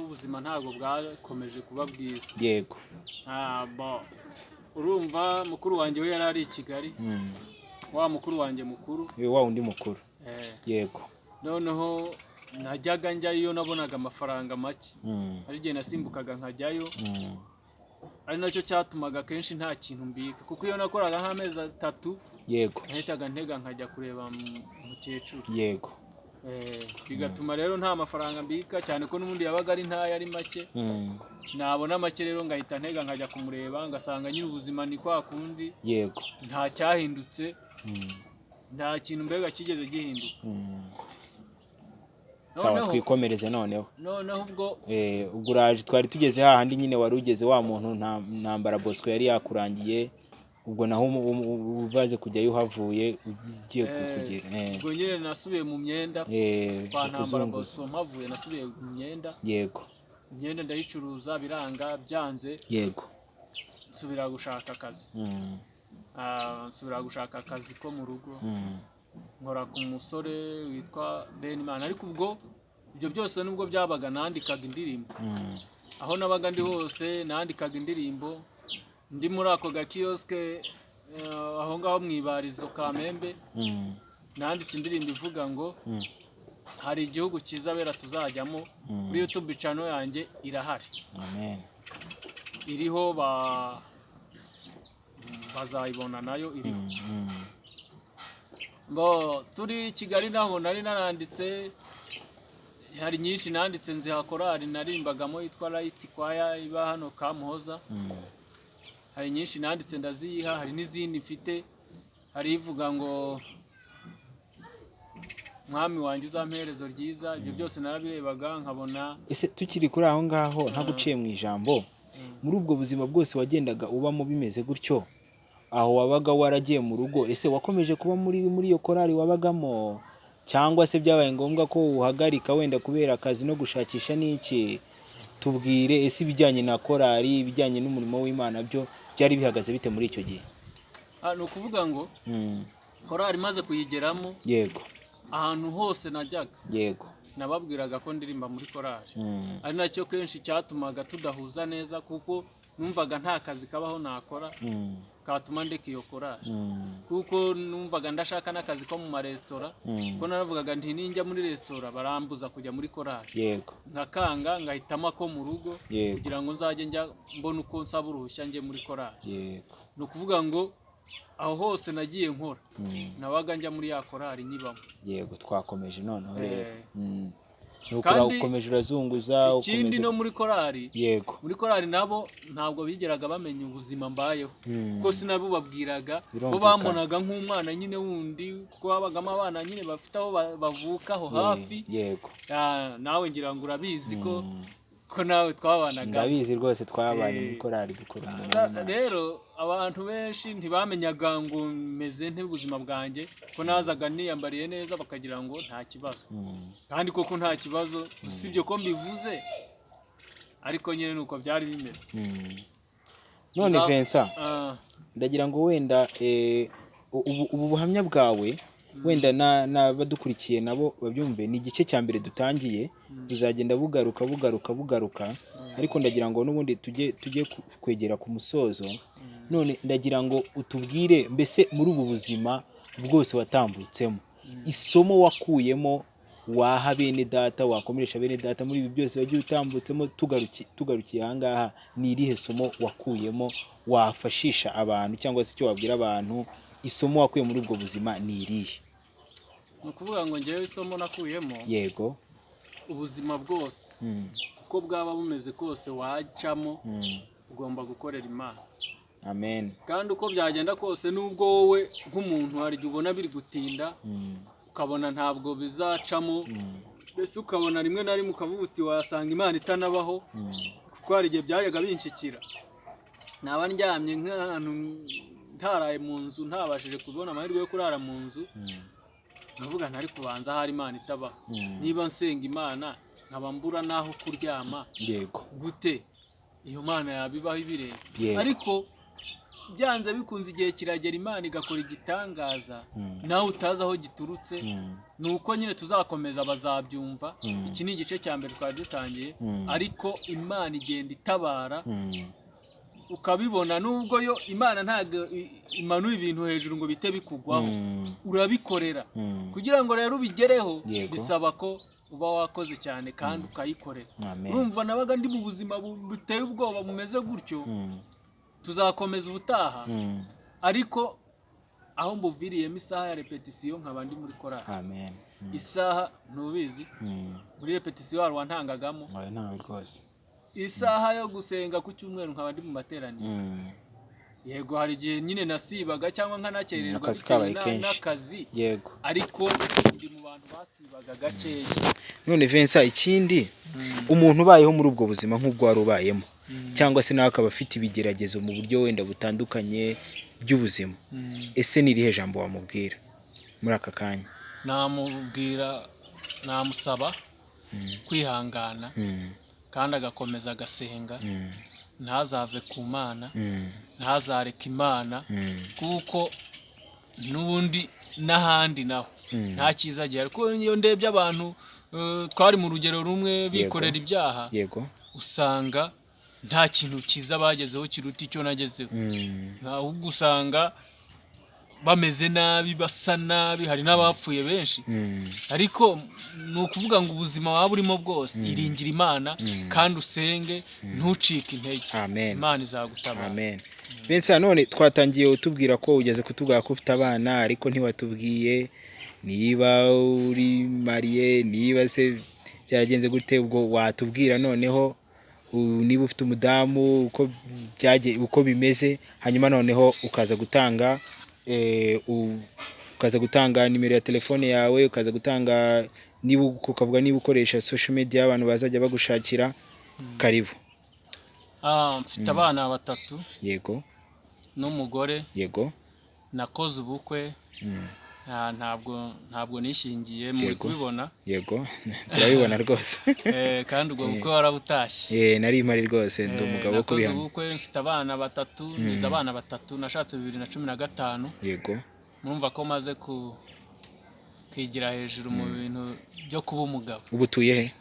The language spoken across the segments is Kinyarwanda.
ubuzima ntago bwakomeje kuba bwiza. Yego. Urumva mukuru wanjye we yari ari i Kigali. Wa mukuru wanjye mukuru. Wa undi mukuru. Yego. Noneho najyaga njyayo nabonaga amafaranga make. Ari gihe nasimbukaga nkajyayo. Ari nacyo cyatumaga kenshi nta kintu mbika kuko iyo nakoraga nk'amezi 3. Yego. Nahitaga ntega nkajya kureba mukecuru. Yego. Bigatuma rero nta mafaranga mbika cyane ko n'ubundi yabaga ari ntaya ari make. Nabona make rero ngahita ntega nkajya kumureba ngasanga nyine ubuzima ni kwa kundi. Yego. Nta cyahindutse. Nta kintu mbega kigeze gihinduka. Sawa twikomereze noneho. Ubwo uraje twari tugeze hahandi nyine wari ugeze wa muntu ntambara Bosco yari yakurangiye ubwo naho uvaze kujyayo uhavuye ugiye kukugira. Ubwo nyine nasubiye mu myenda kwa ntambara Bosco mpavuye nasubiye mu myenda. Yego. Imyenda ndayicuruza biranga byanze. Yego. Nsubira gushaka akazi. Nsubira gushaka akazi ko mu rugo. Nkora ku musore witwa Benimana ariko ubwo ibyo byose nubwo byabaga nandikaga indirimbo. Aho nabaga ndi hose nandikaga indirimbo. Ndi muri ako gakioske aho ngaho mwibarizo Kamembe. Nanditse indirimbo ivuga ngo hari igihugu cyiza bera tuzajyamo. Kuri YouTube channel yanjye irahari. Amen. Iriho bazayibona nayo iriho. Turi Kigali naho nari naranditse hari nyinshi nanditse nziha korali narimbagamo yitwa Light Choir iba hano Kamuhoza. Hari nyinshi nanditse ndaziha hari n'izindi mfite hari ivuga ngo mwami wanjye uzamperezo ryiza. Ibyo byose narabirebaga nkabona. Ese tukiri kuri aho ngaho nta guciye mu ijambo muri ubwo buzima bwose wagendaga ubamo bimeze gutyo aho wabaga waragiye mu rugo ese wakomeje kuba muri iyo korali wabagamo cyangwa se byabaye ngombwa ko uhagarika wenda kubera akazi no gushakisha n'iki? Tubwire ese ibijyanye na korali ibijyanye n'umurimo w'Imana byo byari bihagaze bite muri icyo gihe? No kuvuga ngo korali maze kuyigeramo. Yego. Ahantu hose najyaga. Yego. Nababwiraga ko ndirimba muri korali. Ari nacyo kenshi cyatumaga tudahuza neza kuko numvaga nta kazi kabaho nakora. Katuma ndeka iyo korali. Kuko numvaga ndashaka n'akazi ko mu maresitora. Ko naravugaga nti ninjya muri resitora barambuza kujya muri korali. Yego. Nkakanga ngahitamo ko mu rugo Yego. kugira ngo nzajye njya mbona uko nsaba uruhushya njye muri korali. Yego. No kuvuga ngo aho hose nagiye nkora nabaga njya muri ya korali nyibamo. Yego twakomeje noneho rero. Nuko ukomeje urazunguza ikindi no muri korali. Yego. Muri korali nabo ntabwo bigeraga bamenya ubuzima mbayeho kuko sinabo babwiraga ko bamonaga nk'umwana nyine wundi kuko babagamo abana nyine bafite aho bavukaho hafi. Yego. Nawe ngira ngo urabizi ko nawe twabanaga. Ndabizi rwose twabanye muri korali dukora. Rero abantu benshi ntibamenyaga ngo meze nte ubuzima bwanjye ko nazaga niyambariye neza bakagira ngo nta kibazo. Kandi koko nta kibazo usibye ko mbivuze ariko nyine nuko byari bimeze. None Vincent ndagira ngo wenda ubu buhamya bwawe wenda n'abadukurikiye nabo babyumve ni igice cya mbere dutangiye uzagenda bugaruka ariko ndagira ngo n'ubundi tujye kwegera ku musozo. None ndagira ngo utubwire mbese muri ubu buzima bwose watambutsemo isomo wakuyemo waha bene data wakomeresha bene data muri ibi byose wagiye utambutsemo tugarukiye aha ngaha ni irihe somo wakuyemo wafashisha abantu cyangwa se icyo wabwira abantu isomo wakuye muri ubwo buzima ni irihe? Ni ukuvuga ngo njyewe isomo nakuyemo. Yego. Ubuzima bwose uko bwaba bumeze kose wacamo ugomba gukorera Imana. Amen. Kandi uko byagenda kose nubwo wowe nk'umuntu hari igihe ubona biri gutinda ukabona ntabwo bizacamo mbese ukabona rimwe na rimwe ukavuga uti wasanga Imana itanabaho kuko hari igihe byayaga binshikira naba ndyamye nk'ahantu ntaraye mu nzu ntabashije kubona amahirwe yo kurara mu nzu navuga ntari kubanza hari Imana itabaho. Niba nsenga Imana nkaba mbura naho kuryama. Yego. Gute iyo Mana yabibaho ibirenge. Yego. Ariko byanze bikunze igihe kiragera Imana igakora igitangaza nawe utazi aho giturutse nuko nyine tuzakomeza bazabyumva. Iki ni igice cya mbere twari dutangiye, ariko Imana igenda itabara ukabibona, nubwo yo Imana ntago imanura ibintu hejuru ngo bite bikugwaho, urabikorera kugira ngo rero ubigereho. Bisaba ko uba wakoze cyane kandi ukayikorera. Urumva nabaga ndi mu buzima buteye ubwoba bumeze gutyo. Tuzakomeza ubutaha, ariko aho mbuviriyemo isaha ya repetition nkaba ndi muri korali. Amen. Isaha ntubizi muri repetition wari wantangagamo. Ntawe rwose. Isaha yo gusenga ku cyumweru nkaba ndi mu materaniro. Yego hari igihe nyine nasibaga cyangwa nkanakererwa n'akazi. Yego. Ariko ndi mu bantu basibaga gakeya. None Vincent, ikindi umuntu ubayeho muri ubwo buzima nk'ubwo wari ubayemo, cyangwa se nawe akaba afite ibigeragezo mu buryo wenda butandukanye by'ubuzima, ese ni irihe jambo wamubwira muri aka kanya? Namubwira, namusaba kwihangana kandi agakomeza agasenga, ntazave ku Mana, ntazareka Imana, kuko n'ubundi n'ahandi naho nta cyiza gihari. Kuko iyo ndebye abantu twari mu rugero rumwe bikorera ibyaha, usanga nta kintu cyiza bagezeho kiruta icyo nagezeho. Ahubwo usanga bameze nabi, basa nabi, hari n'abapfuye benshi. Ariko ni ukuvuga ngo ubuzima waba urimo bwose iringira Imana kandi usenge, ntucike intege. Imana izagutabara. Amen. Vincent, none twatangiye utubwira ko ugeze kutubwira ko ufite abana, ariko ntiwatubwiye niba uri mariye, niba se byaragenze gute. Ubwo watubwira noneho niba ufite umudamu uko bimeze, hanyuma noneho ukaza gutanga nimero ya telefone yawe, ukaza gutanga ukavuga niba ukoresha social media abantu bazajya bagushakira. Karibu. Mfite abana 3. Yego. N'umugore. Yego. Nakoze ubukwe. Ntabwo nishingiye muri kubibona. Yego. Turabibona rwose. Kandi ubwo bukwe warabutashye. Nari impari rwose, ndi umugabo kubihamya. Nakoze ubukwe, mfite abana 3, niza abana 3, nashatse 2015. Yego. Numva ko maze kwigira hejuru mu bintu byo kuba umugabo. Ubutuye he?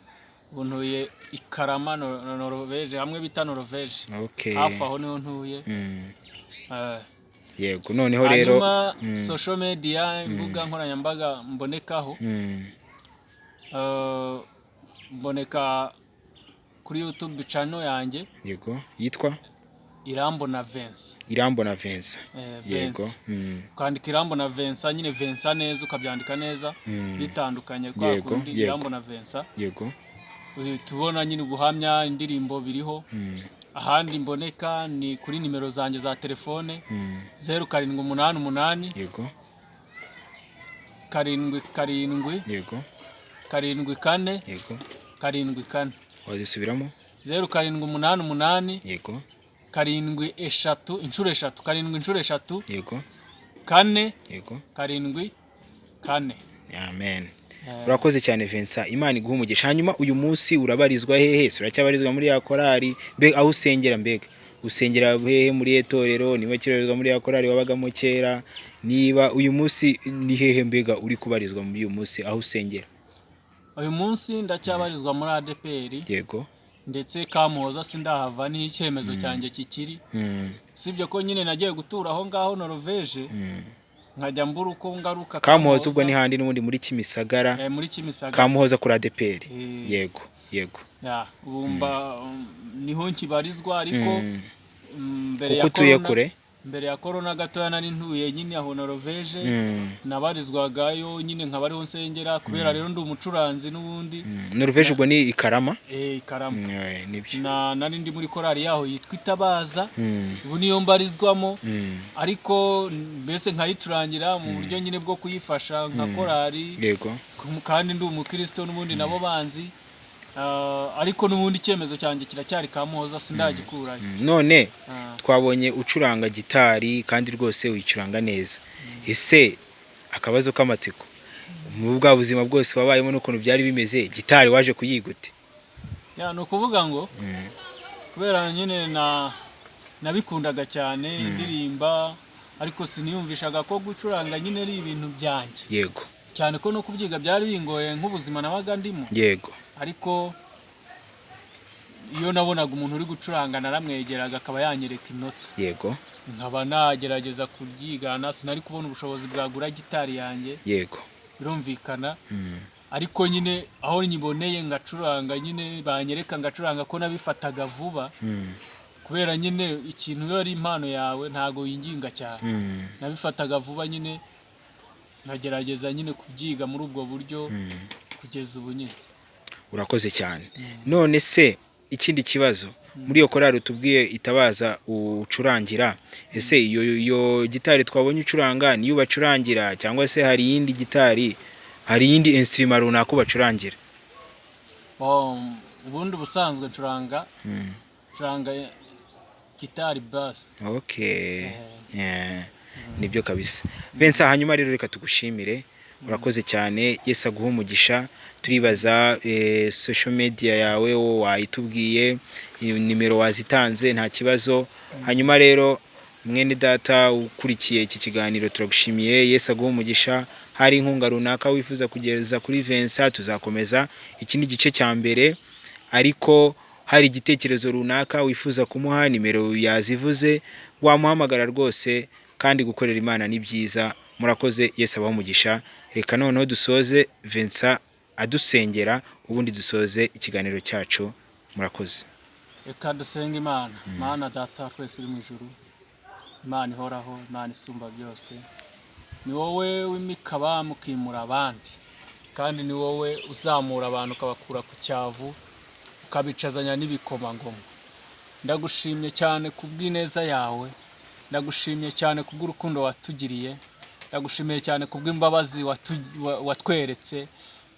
Ntuye Ikarama, Norvege, hamwe bita Norvege. Hafi aho niho ntuye. Yego. Noneho rero social media, imbuga nkoranyambaga mbonekaho, mboneka kuri YouTube channel yanjye. Yego. Yitwa Irambona Vincent. Irambona Vincent. Yego. Ukandika Irambona Vincent, nyine Vincent neza ukabyandika neza, bitandukanye kwa kundi Irambona Vincent. Yego. Tubona nyine ubuhamya, indirimbo biriho. Ahandi mboneka ni kuri nimero zanjye za telefone 0788. Yego. 77. Yego. 74. Yego. 74. Wazisubiramo? 0788. Yego. 73 inshuro 3. 7 inshuro 3. Yego. 4. Yego. 7 4. Amen. Urakoze cyane Vincent, Imana iguha umugisha. Hanyuma uyu munsi urabarizwa hehe? Uracyabarizwa muri ya korali? Aho usengera mbega usengera hehe muri etorero? Niba kirerezwa muri ya korali wabagamo kera? Niba uyu munsi ni hehe mbega uri kubarizwa muri uyu munsi aho usengera? Uyu munsi ndacyabarizwa muri ADPR. Yego. Ndetse Kamuhoza sindahava ni icyemezo cyanjye kikiri. Sibyo ko nyine nagiye gutura aho ngaho Norvege. Nkajya mbura uko ngaruka. Kamuhoza ubwo ni handi n'ubundi muri Kimisagara. Muri Kimisagara. Kamuhoza kuri ADPR. Yego. Yego. Ubumba niho nkibarizwa, ariko mbere ya corona gatoya nari ntuye nyine aho Norvege. Nabarizwagayo nyine nkabariho nsengera, kubera rero ndi umucuranzi n'ubundi. Norvege ubwo ni Ikarama? Ikarama. Nibyo. Nari ndi muri korali yaho yitwa Itabaza. Ubu niyo mbarizwamo, ariko mbese nkayicurangira mu buryo nyine bwo kuyifasha nka korali. Yego. Kandi ndi umukristo n'ubundi nabo banzi. Ariko n'ubundi icyemezo cyanjye kiracyari Kamuhoza sindagikurayo. None twabonye ucuranga gitari kandi rwose uyicuranga neza. Ese akabazo k'amatsiko, mu bwa buzima bwose wabayemo n'ukuntu byari bimeze, gitari waje kuyigute? No kuvuga ngo kubera nyine nabikundaga cyane indirimba ariko siniyumvishaga ko gucuranga nyine ari ibintu byanjye yego cyane ko no kubyiga byari bingoye nk'ubuzima nabaga ndimo yego ariko iyo nabonaga umuntu uri gucuranga naramwegeraga akaba yanyereka inota yego nkaba nagerageza kuryigana sinari kubona ubushobozi bwagura gitari yanjye yego birumvikana ariko nyine aho nyiboneye ngacuranga nyine banyereka ngacuranga ko nabifataga vuba kubera nyine ikintu iyo ari impano yawe ntago yinginga cyane nabifataga vuba nyine nagerageza nyine kubyiga muri ubwo buryo kugeza ubu nyine. Urakoze cyane. None se ikindi kibazo muri iyo korari tubwiye itabaza ucurangira ese iyo gitari twabonye ucuranga niyo bacurangira cyangwa se hari yindi gitari hari yindi instrument runaka bacurangira? Ubundi busanzwe curanga gitari bass. Okay. Nibyo kabisa. Vincent, hanyuma rero reka tugushimire. Urakoze cyane. Yesu aguhe umugisha. Turibaza social media yawe wayitubwiye, nimero wazitanze nta kibazo. Hanyuma rero mwene data ukurikiye iki kiganiro turagushimiye. Yesu aguhe umugisha. Hari inkunga runaka wifuza kugeza kuri Vincent tuzakomeza ikindi gice cya mbere, ariko hari igitekerezo runaka wifuza kumuha, nimero yazivuze, wamuhamagara rwose, kandi gukorera Imana ni byiza. Murakoze. Yesu abahe umugisha. Reka noneho dusoze Vincent adusengera, ubundi dusoze ikiganiro cyacu. Murakoze. Reka dusenge Imana. Mana data twese uri mu ijuru, Imana ihoraho, Imana isumba byose, ni wowe w'imikaba mukimura abandi, kandi ni wowe uzamura abantu ukabakura ku cyavu ukabicazanya n'ibikomangoma. Ndagushimye cyane kubw'ineza yawe, ndagushimye cyane kubw'urukundo watugiriye, ndagushimiye cyane kubw'imbabazi watweretse.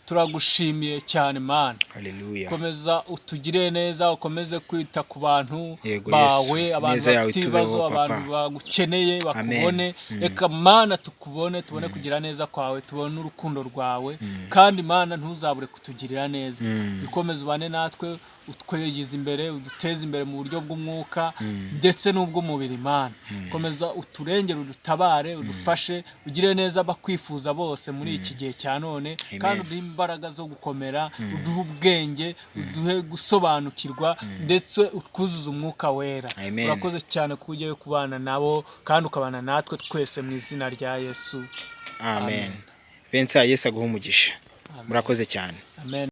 Turagushimiye cyane Mana. Haleluya. Komeza utugire neza, ukomeze kwita ku bantu bawe, abantu bafite ibibazo, abantu bagukeneye bakubone. Reka Mana tukubone, tubone kugira neza kwawe, tubone urukundo rwawe, kandi Mana ntuzabure kutugirira neza. Bikomeze ubane natwe, utwegize imbere, uduteze imbere mu buryo bw'umwuka ndetse n'ubw'umubiri Mana. Komeza uturengere, udutabare, udufashe, ugire neza bakwifuza bose muri iki gihe cya none, kandi uduhe imbaraga zo gukomera, uduhe ubwenge, uduhe gusobanukirwa, ndetse utwuzuze umwuka wera. Urakoze cyane ko ugiye kubana nabo kandi ukabana natwe twese mu izina rya Yesu. Amen. Vincent, Yesu aguhe umugisha. Murakoze cyane. Amen.